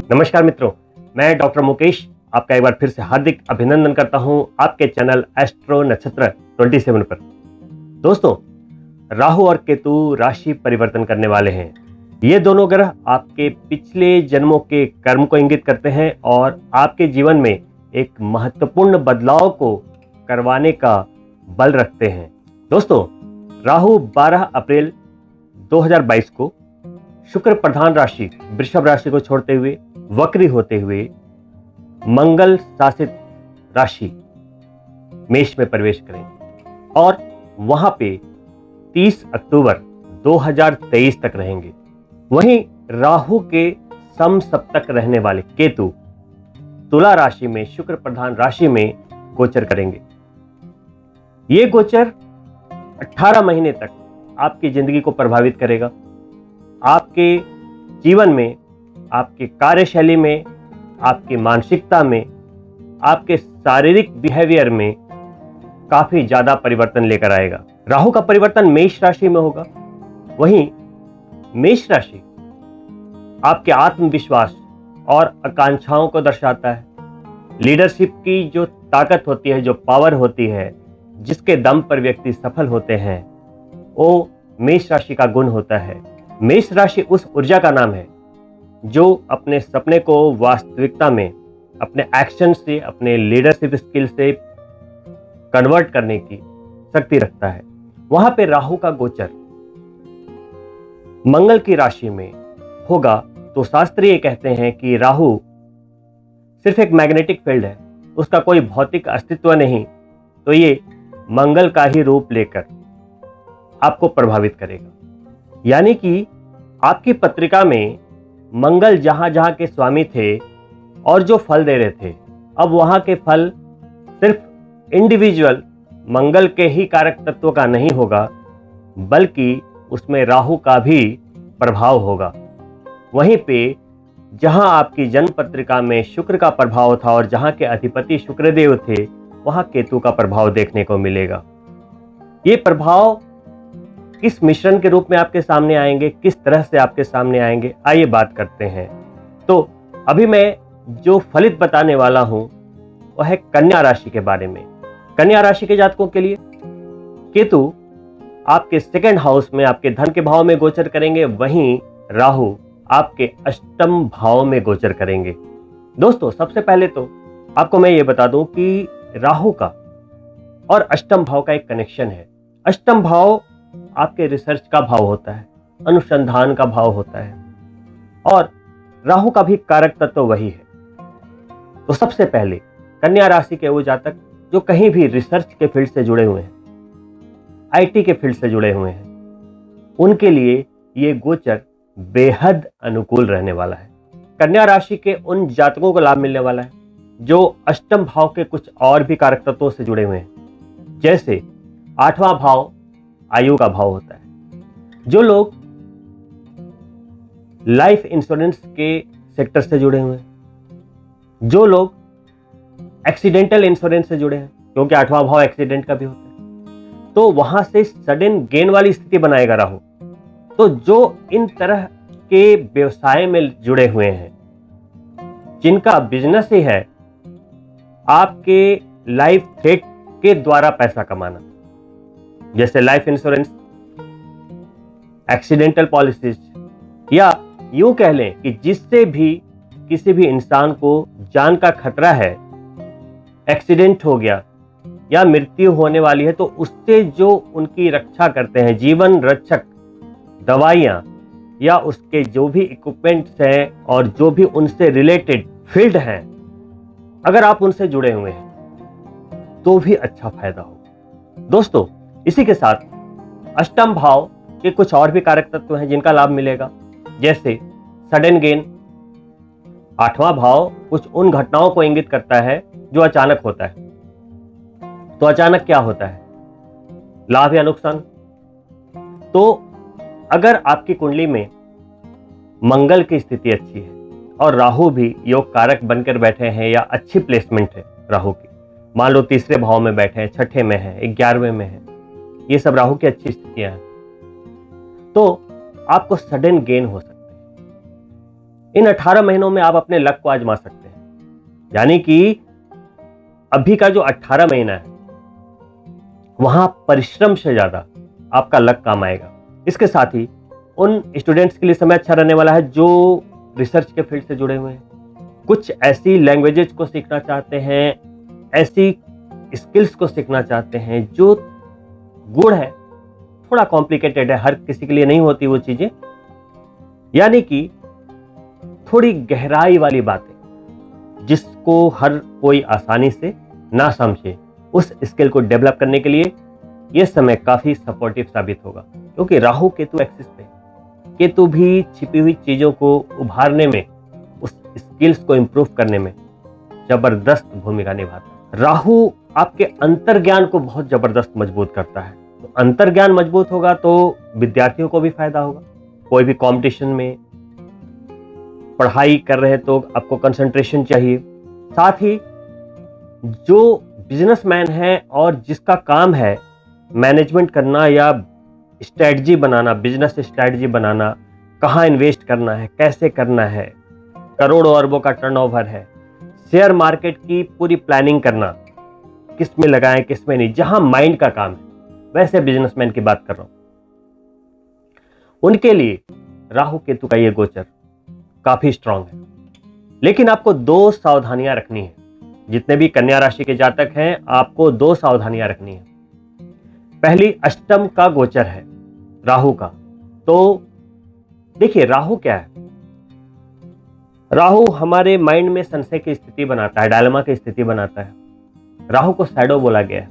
नमस्कार मित्रों, मैं डॉक्टर मुकेश आपका एक बार फिर से हार्दिक अभिनंदन करता हूं आपके चैनल एस्ट्रो नक्षत्र 27 पर। दोस्तों, राहु और केतु राशि परिवर्तन करने वाले हैं। ये दोनों ग्रह आपके पिछले जन्मों के कर्म को इंगित करते हैं और आपके जीवन में एक महत्वपूर्ण बदलाव को करवाने का बल रखते हैं। दोस्तों, राहु 12 अप्रैल 2022 को शुक्र प्रधान राशि वृषभ राशि को छोड़ते हुए वक्री होते हुए मंगल शासित राशि मेष में प्रवेश करेंगे और वहां पे 30 अक्टूबर 2023 तक रहेंगे। वहीं राहु के समसप्तक रहने वाले केतु तुला राशि में शुक्र प्रधान राशि में गोचर करेंगे। ये गोचर 18 महीने तक आपकी जिंदगी को प्रभावित करेगा। आपके जीवन में, आपके कार्यशैली में, आपकी मानसिकता में, आपके शारीरिक बिहेवियर में काफी ज्यादा परिवर्तन लेकर आएगा। राहु का परिवर्तन मेष राशि में होगा। वहीं मेष राशि आपके आत्मविश्वास और आकांक्षाओं को दर्शाता है। लीडरशिप की जो ताकत होती है, जो पावर होती है, जिसके दम पर व्यक्ति सफल होते हैं, वो मेष राशि का गुण होता है। मेष राशि उस ऊर्जा का नाम है जो अपने सपने को वास्तविकता में अपने एक्शन से, अपने लीडरशिप स्किल से कन्वर्ट करने की शक्ति रखता है। वहां पे राहु का गोचर मंगल की राशि में होगा तो शास्त्र ये कहते हैं कि राहु सिर्फ एक मैग्नेटिक फील्ड है, उसका कोई भौतिक अस्तित्व नहीं, तो ये मंगल का ही रूप लेकर आपको प्रभावित करेगा। यानी कि आपकी पत्रिका में मंगल जहां जहां के स्वामी थे और जो फल दे रहे थे, अब वहां के फल सिर्फ इंडिविजुअल मंगल के ही कारक तत्व का नहीं होगा, बल्कि उसमें राहु का भी प्रभाव होगा। वहीं पे जहां आपकी जन्म पत्रिका में शुक्र का प्रभाव था और जहां के अधिपति शुक्रदेव थे, वहां केतु का प्रभाव देखने को मिलेगा। ये प्रभाव किस मिश्रण के रूप में आपके सामने आएंगे, किस तरह से आपके सामने आएंगे, आइए बात करते हैं। तो अभी मैं जो फलित बताने वाला हूं वह है कन्या राशि के बारे में। कन्या राशि के जातकों के लिए केतु आपके सेकंड हाउस में, आपके धन के भाव में गोचर करेंगे। वहीं राहु आपके अष्टम भाव में गोचर करेंगे। दोस्तों, सबसे पहले तो आपको मैं ये बता दूं कि राहु का और अष्टम भाव का एक कनेक्शन है। अष्टम भाव आपके रिसर्च का भाव होता है, अनुसंधान का भाव होता है, और राहु का भी कारक तत्व वही है। तो सबसे पहले कन्या राशि के वो जातक जो कहीं भी रिसर्च के फील्ड से जुड़े हुए हैं, आईटी के फील्ड से जुड़े हुए हैं, उनके लिए ये गोचर बेहद अनुकूल रहने वाला है। कन्या राशि के उन जातकों को लाभ मिलने वाला है जो अष्टम भाव के कुछ और भी कारक तत्वों से जुड़े हुए हैं। जैसे 8वां भाव आयु का भाव होता है। जो लोग लाइफ इंश्योरेंस के सेक्टर से जुड़े हुए हैं, जो लोग एक्सीडेंटल इंश्योरेंस से जुड़े हैं, क्योंकि 8वां भाव एक्सीडेंट का भी होता है, तो वहां से सडन गेन वाली स्थिति बनाएगा राहु। तो जो इन तरह के व्यवसाय में जुड़े हुए हैं, जिनका बिजनेस ही है आपके लाइफ थ्रेट के द्वारा पैसा कमाना, जैसे लाइफ इंश्योरेंस, एक्सीडेंटल पॉलिसीज, या यूं कह लें कि जिससे भी किसी भी इंसान को जान का खतरा है, एक्सीडेंट हो गया या मृत्यु होने वाली है, तो उससे जो उनकी रक्षा करते हैं, जीवन रक्षक दवाइयां या उसके जो भी इक्विपमेंट्स हैं और जो भी उनसे रिलेटेड फील्ड हैं, अगर आप उनसे जुड़े हुए हैं तो भी अच्छा फायदा होगा। दोस्तों, इसी के साथ अष्टम भाव के कुछ और भी कारक तत्व हैं जिनका लाभ मिलेगा, जैसे सडन गेन। 8वां भाव कुछ उन घटनाओं को इंगित करता है जो अचानक होता है। तो अचानक क्या होता है, लाभ या नुकसान। तो अगर आपकी कुंडली में मंगल की स्थिति अच्छी है और राहु भी योग कारक बनकर बैठे हैं या अच्छी प्लेसमेंट है राहु की, मान लो तीसरे भाव में बैठे हैं, छठे में है, 11वें में है, ये सब राहु की अच्छी स्थितियां हैं, तो आपको सडन गेन हो सकते हैं। इन 18 महीनों में आप अपने लक को आजमा सकते हैं। यानी कि अभी का जो 18 महीना है वहां परिश्रम से ज्यादा आपका लक काम आएगा। इसके साथ ही उन स्टूडेंट्स के लिए समय अच्छा रहने वाला है जो रिसर्च के फील्ड से जुड़े हुए हैं, कुछ ऐसी लैंग्वेजेस को सीखना चाहते हैं, ऐसी स्किल्स को सीखना चाहते हैं जो गुण है, थोड़ा कॉम्प्लिकेटेड है, हर किसी के लिए नहीं होती वो चीजें। यानी कि थोड़ी गहराई वाली बातें जिसको हर कोई आसानी से ना समझे, उस स्किल को डेवलप करने के लिए यह समय काफी सपोर्टिव साबित होगा। क्योंकि राहु केतु एक्सिस पे, केतु भी छिपी हुई चीजों को उभारने में, उस स्किल्स को इंप्रूव करने में जबरदस्त भूमिका निभाता है। राहु आपके अंतर्ज्ञान को बहुत जबरदस्त मजबूत करता है। तो अंतर्ज्ञान मजबूत होगा तो विद्यार्थियों को भी फायदा होगा। कोई भी कंपटीशन में पढ़ाई कर रहे तो आपको कंसंट्रेशन चाहिए। साथ ही जो बिजनेसमैन है और जिसका काम है मैनेजमेंट करना या स्ट्रेटजी बनाना, बिजनेस स्ट्रेटजी बनाना, कहाँ इन्वेस्ट करना है, कैसे करना है, करोड़ों अरबों का टर्नओवर है, शेयर मार्केट की पूरी प्लानिंग करना, किस में लगाएं किस में नहीं, जहां माइंड का काम है, वैसे बिजनेसमैन की बात कर रहा हूं, उनके लिए राहु केतु का ये गोचर काफी स्ट्रांग है। लेकिन आपको 2 सावधानियां रखनी है। जितने भी कन्या राशि के जातक हैं, आपको 2 सावधानियां रखनी है। पहली, अष्टम का गोचर है राहु का। तो देखिए राहु क्या है, राहु हमारे माइंड में संशय की स्थिति बनाता है, डायलेमा की स्थिति बनाता है। राहु को शैडो बोला गया है।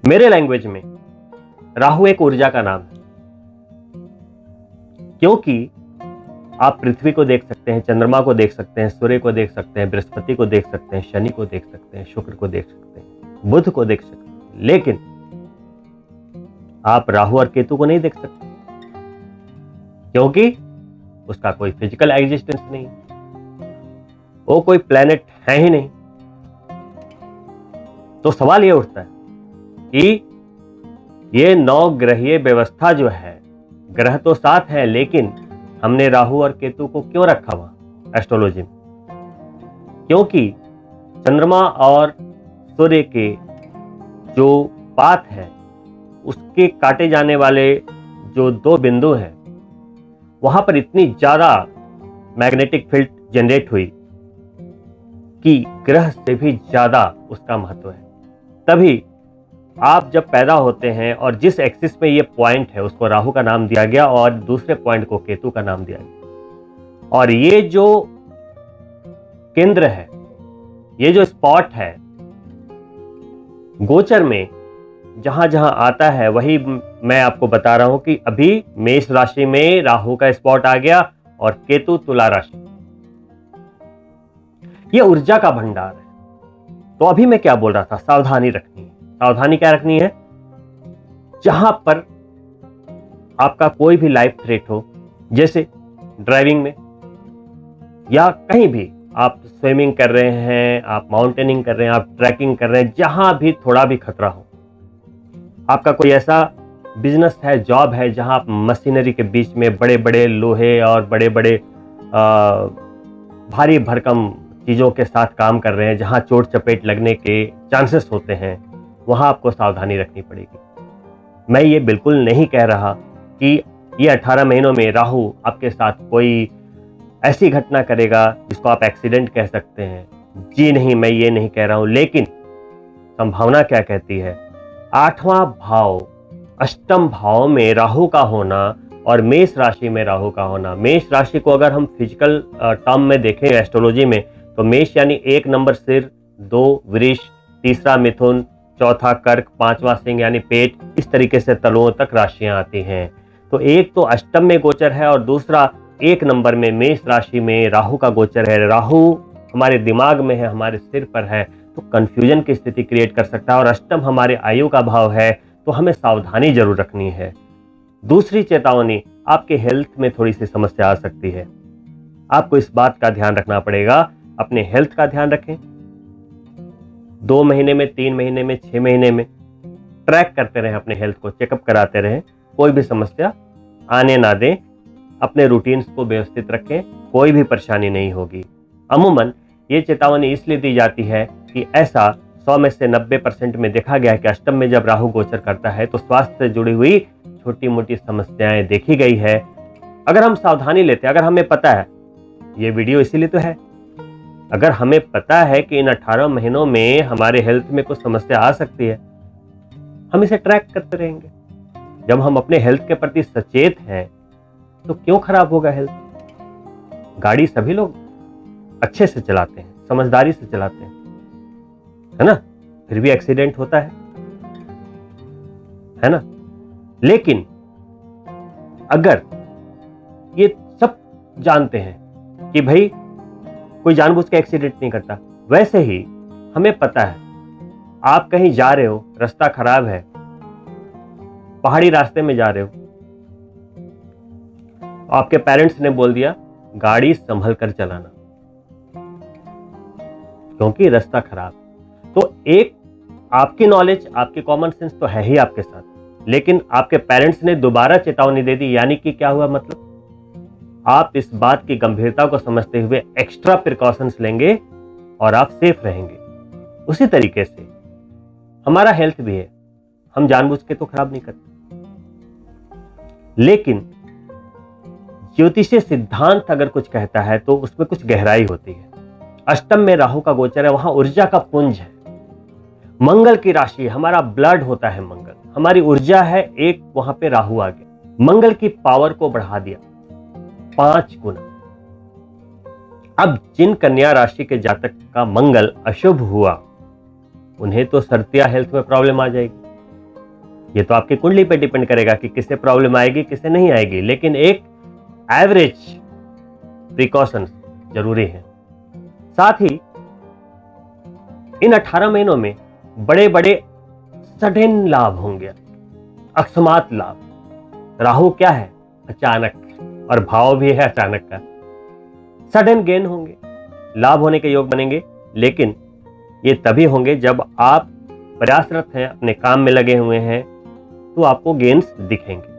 मेरे लैंग्वेज में राहु एक ऊर्जा का नाम है, क्योंकि आप पृथ्वी को देख सकते हैं, चंद्रमा को देख सकते हैं, सूर्य को देख सकते हैं, बृहस्पति को देख सकते हैं, शनि को देख सकते हैं, शुक्र को देख सकते हैं, बुध को देख सकते हैं, लेकिन आप राहु और केतु को नहीं देख सकते, क्योंकि उसका कोई फिजिकल एग्जिस्टेंस नहीं, वो कोई प्लेनेट है ही नहीं। तो सवाल ये उठता है कि ये 9 ग्रहीय व्यवस्था जो है, ग्रह तो 7 है, लेकिन हमने राहु और केतु को क्यों रखा वहां एस्ट्रोलॉजी में? क्योंकि चंद्रमा और सूर्य के जो पाथ है, उसके काटे जाने वाले जो 2 बिंदु हैं, वहां पर इतनी ज्यादा मैग्नेटिक फील्ड जनरेट हुई कि ग्रह से भी ज्यादा उसका महत्व है। तभी आप जब पैदा होते हैं और जिस एक्सिस में ये पॉइंट है उसको राहु का नाम दिया गया और दूसरे पॉइंट को केतु का नाम दिया गया। और ये जो केंद्र है, ये जो स्पॉट है गोचर में, जहां जहां आता है वही मैं आपको बता रहा हूं कि अभी मेष राशि में राहु का स्पॉट आ गया और केतु तुला राशि। ये ऊर्जा का भंडार है। तो अभी मैं क्या बोल रहा था, सावधानी रखनी है। सावधानी क्या रखनी है? जहां पर आपका कोई भी लाइफ थ्रेट हो, जैसे ड्राइविंग में या कहीं भी, आप स्विमिंग कर रहे हैं, आप माउंटेनिंग कर रहे हैं, आप ट्रैकिंग कर रहे हैं, जहां भी थोड़ा भी खतरा हो, आपका कोई ऐसा बिजनेस है, जॉब है, जहां आप मशीनरी के बीच में बड़े बड़े लोहे और बड़े बड़े भारी भरकम चीज़ों के साथ काम कर रहे हैं, जहां चोट चपेट लगने के चांसेस होते हैं, वहां आपको सावधानी रखनी पड़ेगी। मैं ये बिल्कुल नहीं कह रहा कि ये 18 महीनों में राहु आपके साथ कोई ऐसी घटना करेगा जिसको आप एक्सीडेंट कह सकते हैं। जी नहीं, मैं ये नहीं कह रहा हूं, लेकिन संभावना क्या कहती है? 8वां भाव, अष्टम भाव में राहु का होना और मेष राशि में राहु का होना। मेष राशि को अगर हम फिजिकल टर्म में देखें एस्ट्रोलॉजी में, तो मेष यानी 1 नंबर सिर, 2 वृष, 3रा मिथुन, 4था कर्क, 5वां सिंह यानी पेट, इस तरीके से तलुओं तक राशियां आती हैं। तो एक तो अष्टम में गोचर है और दूसरा 1 नंबर में मेष राशि में राहु का गोचर है। राहु हमारे दिमाग में है, हमारे सिर पर है, तो कंफ्यूजन की स्थिति क्रिएट कर सकता है। और अष्टम हमारे आयु का भाव है, तो हमें सावधानी जरूर रखनी है। दूसरी चेतावनी, आपके हेल्थ में थोड़ी सी समस्या आ सकती है। आपको इस बात का ध्यान रखना पड़ेगा, अपने हेल्थ का ध्यान रखें। 2 महीने में, 3 महीने में, 6 महीने में ट्रैक करते रहें, अपने हेल्थ को चेकअप कराते रहें, कोई भी समस्या आने ना दें। अपने रूटीन्स को व्यवस्थित रखें, कोई भी परेशानी नहीं होगी। अमूमन ये चेतावनी इसलिए दी जाती है कि ऐसा 100 में से 90% में देखा गया है कि अष्टम में जब राहु गोचर करता है तो स्वास्थ्य से जुड़ी हुई छोटी मोटी समस्याएं देखी गई है। अगर हम सावधानी लेते हैं, अगर हमें पता है, ये वीडियो इसीलिए तो है, अगर हमें पता है कि इन 18 महीनों में हमारे हेल्थ में कुछ समस्या आ सकती है, हम इसे ट्रैक करते रहेंगे। जब हम अपने हेल्थ के प्रति सचेत हैं तो क्यों खराब होगा हेल्थ? गाड़ी सभी लोग अच्छे से चलाते हैं, समझदारी से चलाते हैं, है ना? फिर भी एक्सीडेंट होता है ना? लेकिन अगर ये सब जानते हैं कि भाई कोई जानबूझ के एक्सीडेंट नहीं करता, वैसे ही हमें पता है आप कहीं जा रहे हो, रास्ता खराब है, पहाड़ी रास्ते में जा रहे हो, आपके पेरेंट्स ने बोल दिया गाड़ी संभल कर चलाना क्योंकि रास्ता खराब। तो एक आपकी नॉलेज, आपकी कॉमन सेंस तो है ही आपके साथ, लेकिन आपके पेरेंट्स ने दोबारा चेतावनी दे दी, यानी कि क्या हुआ? मतलब आप इस बात की गंभीरता को समझते हुए एक्स्ट्रा प्रिकॉशंस लेंगे और आप सेफ रहेंगे। उसी तरीके से हमारा हेल्थ भी है, हम जानबूझ के तो खराब नहीं करते, लेकिन ज्योतिषीय सिद्धांत अगर कुछ कहता है तो उसमें कुछ गहराई होती है। अष्टम में राहु का गोचर है, वहां ऊर्जा का पुंज है, मंगल की राशि, हमारा ब्लड होता है मंगल, हमारी ऊर्जा है, एक वहां पे राहु आ गया, मंगल की पावर को बढ़ा दिया 5 गुना। अब जिन कन्या राशि के जातक का मंगल अशुभ हुआ, उन्हें तो सर्दिया हेल्थ में प्रॉब्लम आ जाएगी। ये तो आपकी कुंडली पे डिपेंड करेगा कि किसे प्रॉब्लम आएगी, किसे नहीं आएगी, लेकिन एक एवरेज प्रिकॉशंस जरूरी है। साथ ही इन 18 महीनों में बड़े बड़े सडन लाभ होंगे, अकस्मात लाभ। राहु क्या है? अचानक, और भाव भी है अचानक का। सडन गेन होंगे, लाभ होने के योग बनेंगे, लेकिन ये तभी होंगे जब आप प्रयासरत हैं, अपने काम में लगे हुए हैं, तो आपको गेन्स दिखेंगे।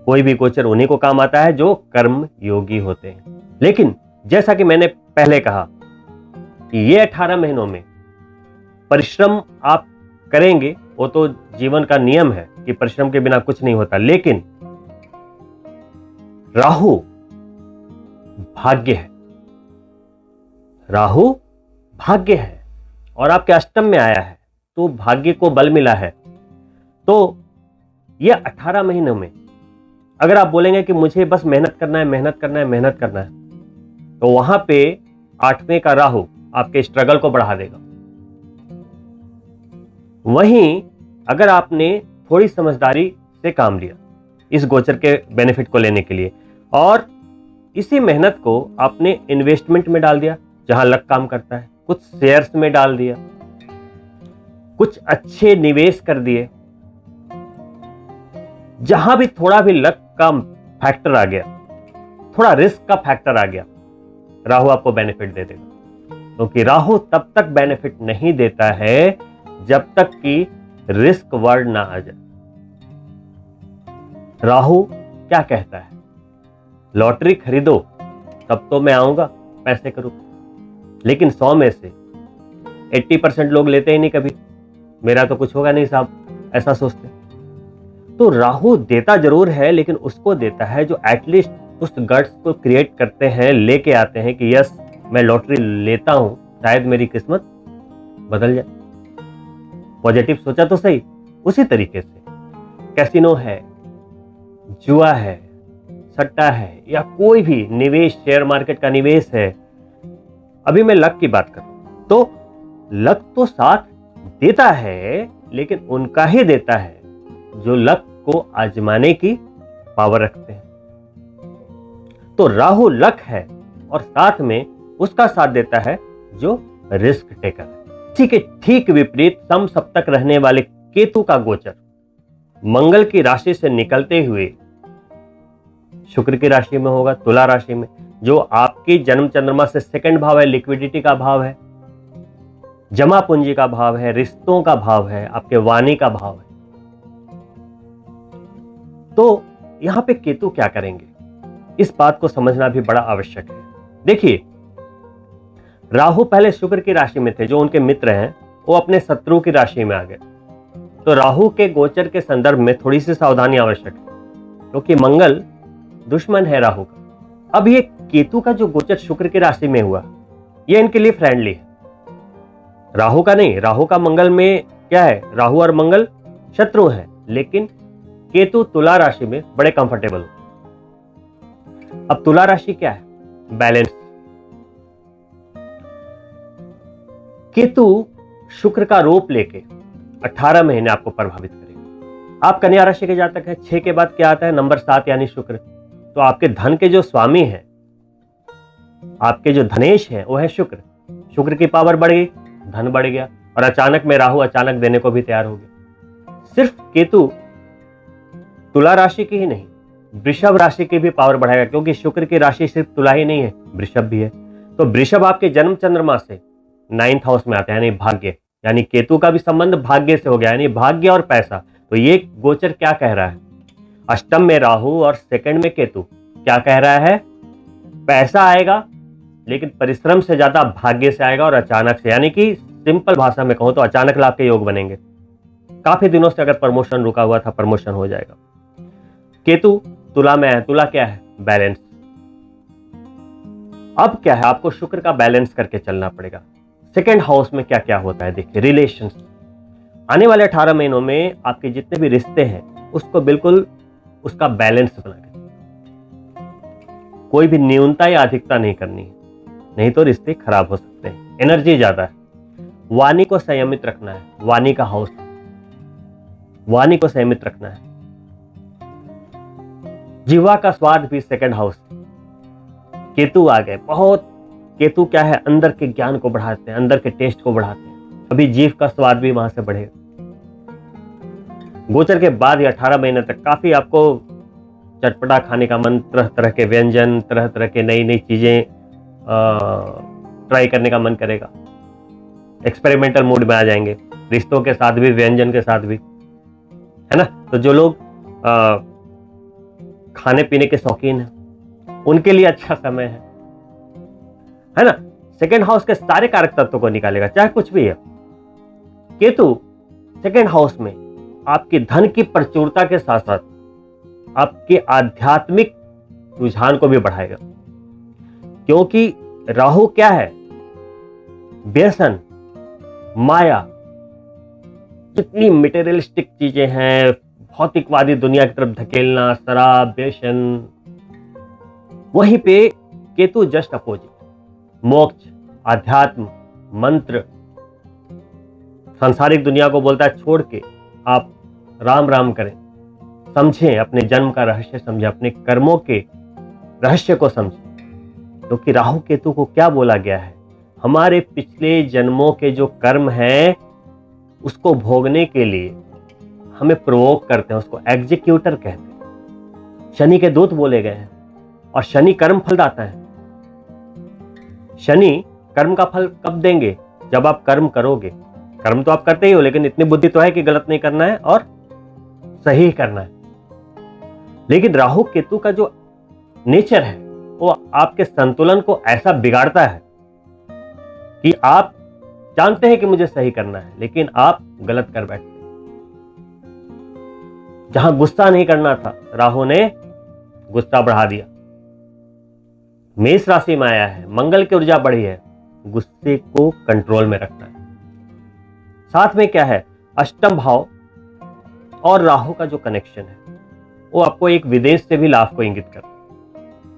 कोई भी गोचर उन्हीं को काम आता है जो कर्म योगी होते हैं। लेकिन जैसा कि मैंने पहले कहा कि ये 18 महीनों में परिश्रम आप करेंगे, वो तो जीवन का नियम है कि परिश्रम के बिना कुछ नहीं होता, लेकिन राहु भाग्य है, राहु भाग्य है और आपके अष्टम में आया है, तो भाग्य को बल मिला है। तो ये 18 महीनों में अगर आप बोलेंगे कि मुझे बस मेहनत करना है, मेहनत करना है, मेहनत करना है, तो वहां पे 8वें का राहु आपके स्ट्रगल को बढ़ा देगा। वहीं अगर आपने थोड़ी समझदारी से काम लिया इस गोचर के बेनिफिट को लेने के लिए, और इसी मेहनत को आपने इन्वेस्टमेंट में डाल दिया जहां लक काम करता है, कुछ शेयर्स में डाल दिया, कुछ अच्छे निवेश कर दिए, जहां भी थोड़ा भी लक का फैक्टर आ गया, थोड़ा रिस्क का फैक्टर आ गया, राहु आपको बेनिफिट दे देगा। क्योंकि राहु तब तक बेनिफिट नहीं देता है जब तक कि रिस्क वर्ड ना आ जाए। राहु क्या कहता है? लॉटरी खरीदो तब तो मैं आऊंगा, पैसे करूं। लेकिन 100 में से 80% लोग लेते ही नहीं कभी, मेरा तो कुछ होगा नहीं साहब, ऐसा सोचते। तो राहु देता जरूर है, लेकिन उसको देता है जो एटलीस्ट उस गट्स को क्रिएट करते हैं, लेके आते हैं कि यस मैं लॉटरी लेता हूं, शायद मेरी किस्मत बदल जाए। पॉजिटिव सोचा तो सही। उसी तरीके से कैसीनो है, जुआ है, सट्टा है, या कोई भी निवेश, शेयर मार्केट का निवेश है, अभी मैं लक की बात कर रहा हूं, तो लक तो साथ देता है, लेकिन उनका ही देता है जो लक को आजमाने की पावर रखते हैं। तो राहु लक है और साथ में उसका साथ देता है जो रिस्क टेकर है। इसी के ठीक विपरीत सम सप्तक रहने वाले केतु का गोचर मंगल की राशि से निकलते हुए शुक्र की राशि में होगा, तुला राशि में, जो आपकी जन्म चंद्रमा से सेकंड भाव है, लिक्विडिटी का भाव है, जमा पूंजी का भाव है, रिश्तों का भाव है, आपके वाणी का भाव है। तो यहां पे केतु क्या करेंगे? इस बात को समझना भी बड़ा आवश्यक है। देखिए, राहु पहले शुक्र की राशि में थे, जो उनके मित्र हैं वो अपने शत्रु की राशि में आ गए। तो राहु के गोचर के संदर्भ में थोड़ी सी सावधानी आवश्यक है, क्योंकि मंगल दुश्मन है राहु का। अब ये केतु का जो गोचर शुक्र की राशि में हुआ, ये इनके लिए फ्रेंडली है, राहु का नहीं। राहु का मंगल में क्या है, राहु और मंगल शत्रु हैं, लेकिन केतु तुला राशि में बड़े कंफर्टेबल हो। अब तुला राशि क्या है, बैलेंस। केतु शुक्र का रूप लेके 18 महीने आपको प्रभावित करेगा। आप कन्या राशि के जातक हैं, 6 के बाद क्या आता है, नंबर 7 यानी शुक्र। तो आपके धन के जो स्वामी हैं, आपके जो धनेश हैं, वो है शुक्र। शुक्र की पावर बढ़ गई, धन बढ़ गया, और अचानक में राहु अचानक देने को भी तैयार हो गया। सिर्फ केतु तुला राशि की ही नहीं, वृषभ राशि की भी पावर बढ़ाएगा, क्योंकि शुक्र की राशि सिर्फ तुला ही नहीं है, वृषभ भी है। तो वृषभ आपके जन्म चंद्रमा से 9th हाउस में आता है, यानी भाग्य, यानी केतु का भी संबंध भाग्य से हो गया, यानी भाग्य और पैसा। तो ये गोचर क्या कह रहा है, अष्टम में राहु और सेकंड में केतु क्या कह रहा है, पैसा आएगा, लेकिन परिश्रम से ज्यादा भाग्य से आएगा और अचानक से। यानी कि सिंपल भाषा में कहूं तो अचानक लाभ के योग बनेंगे। काफी दिनों से अगर प्रमोशन रुका हुआ था, प्रमोशन हो जाएगा। केतु तुला में है, तुला क्या है, बैलेंस। अब क्या है, आपको शुक्र का बैलेंस करके चलना पड़ेगा। सेकेंड हाउस में क्या क्या होता है, देखिए, रिलेशंस। आने वाले 18 महीनों में आपके जितने भी रिश्ते हैं, उसको बिल्कुल उसका बैलेंस बना के, कोई भी न्यूनता या अधिकता नहीं करनी है, नहीं तो रिश्ते खराब हो सकते हैं। एनर्जी ज्यादा है, वाणी को संयमित रखना है, वाणी का हाउस, वाणी को संयमित रखना है। जीवा का स्वाद भी सेकंड हाउस, केतु आ गए बहुत। केतु क्या है, अंदर के ज्ञान को बढ़ाते हैं, अंदर के टेस्ट को बढ़ाते हैं, अभी जीव का स्वाद भी वहां से बढ़ेगा। गोचर के बाद ही 18 महीने तक काफी आपको चटपटा खाने का मन, तरह तरह के व्यंजन, तरह तरह के नई नई चीजें ट्राई करने का मन करेगा। एक्सपेरिमेंटल मूड में आ जाएंगे, रिश्तों के साथ भी, व्यंजन के साथ भी, है ना। तो जो लोग खाने पीने के शौकीन हैं, उनके लिए अच्छा समय है ना। सेकेंड हाउस के सारे कारक तत्वों को निकालेगा, चाहे कुछ भी है। केतु सेकेंड हाउस में आपके धन की प्रचुरता के साथ साथ आपके आध्यात्मिक रुझान को भी बढ़ाएगा, क्योंकि राहु क्या है, व्यसन, माया, जितनी मटेरियलिस्टिक चीजें हैं, भौतिकवादी दुनिया की तरफ धकेलना, शराब, व्यसन। वहीं पे केतु जस्ट अपोजिट, मोक्ष, आध्यात्म, मंत्र, सांसारिक दुनिया को बोलता है छोड़ के आप राम राम करें, समझें, अपने जन्म का रहस्य समझें, अपने कर्मों के रहस्य को समझें। क्योंकि राहु केतु को क्या बोला गया है, हमारे पिछले जन्मों के जो कर्म हैं उसको भोगने के लिए हमें प्रोवोक करते हैं, उसको एग्जीक्यूटर कहते हैं। शनि के दूत बोले गए हैं, और शनि कर्म फलदाता है। शनि कर्म का फल कब देंगे, जब आप कर्म करोगे। कर्म तो आप करते ही हो, लेकिन इतनी बुद्धि तो है कि गलत नहीं करना है और सही करना है। लेकिन राहु केतु का जो नेचर है, वो आपके संतुलन को ऐसा बिगाड़ता है कि आप जानते हैं कि मुझे सही करना है, लेकिन आप गलत कर बैठते हैं। जहां गुस्सा नहीं करना था, राहु ने गुस्सा बढ़ा दिया। मेष राशि में आया है, मंगल की ऊर्जा बढ़ी है, गुस्से को कंट्रोल में रखना है। साथ में क्या है, अष्टम भाव और राहु का जो कनेक्शन है, वो आपको एक विदेश से भी लाभ को इंगित करता है।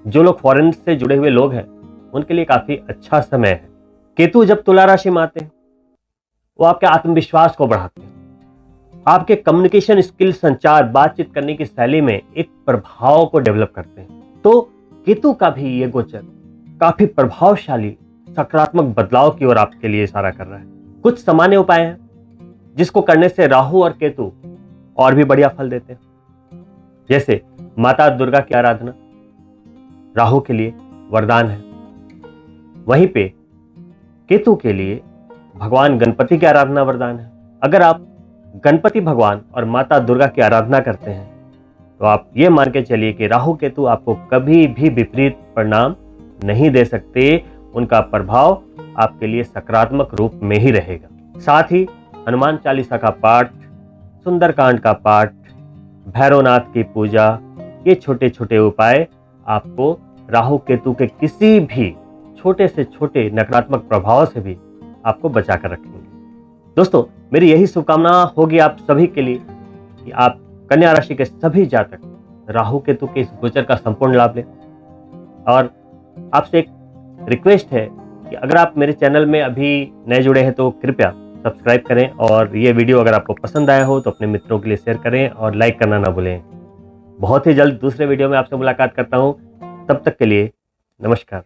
जो लोग फॉरेन से जुड़े हुए लोग हैं, उनके लिए काफी अच्छा समय है। केतु जब तुला राशि में आते हैं, वो आपके आत्मविश्वास को बढ़ाते हैं, आपके कम्युनिकेशन स्किल, संचार, बातचीत करने की शैली में एक प्रभाव को डेवलप करते हैं। तो केतु का भी ये गोचर काफी प्रभावशाली सकारात्मक बदलाव की ओर आपके लिए इशारा कर रहा है। कुछ सामान्य उपाय हैं जिसको करने से राहु और केतु और भी बढ़िया फल देते हैं। जैसे माता दुर्गा की आराधना राहु के लिए वरदान है, वहीं पे केतु के लिए भगवान गणपति की आराधना वरदान है। अगर आप गणपति भगवान और माता दुर्गा की आराधना करते हैं तो आप ये मान के चलिए कि राहु केतु आपको कभी भी विपरीत परिणाम नहीं दे सकते। उनका प्रभाव आपके लिए सकारात्मक रूप में ही रहेगा। साथ ही हनुमान चालीसा का पाठ, सुंदरकांड का पाठ, भैरवनाथ की पूजा, ये छोटे छोटे उपाय आपको राहु केतु के किसी भी छोटे से छोटे नकारात्मक प्रभाव से भी आपको बचा कर रखेंगे। दोस्तों, मेरी यही शुभकामना होगी आप सभी के लिए कि आप कन्या राशि के सभी जातक राहु केतु के इस गोचर का संपूर्ण लाभ लें। और आपसे एक रिक्वेस्ट है कि अगर आप मेरे चैनल में अभी नए जुड़े हैं तो कृपया सब्सक्राइब करें, और ये वीडियो अगर आपको पसंद आया हो तो अपने मित्रों के लिए शेयर करें और लाइक करना ना भूलें। बहुत ही जल्द दूसरे वीडियो में आपसे मुलाकात करता हूं। तब तक के लिए नमस्कार।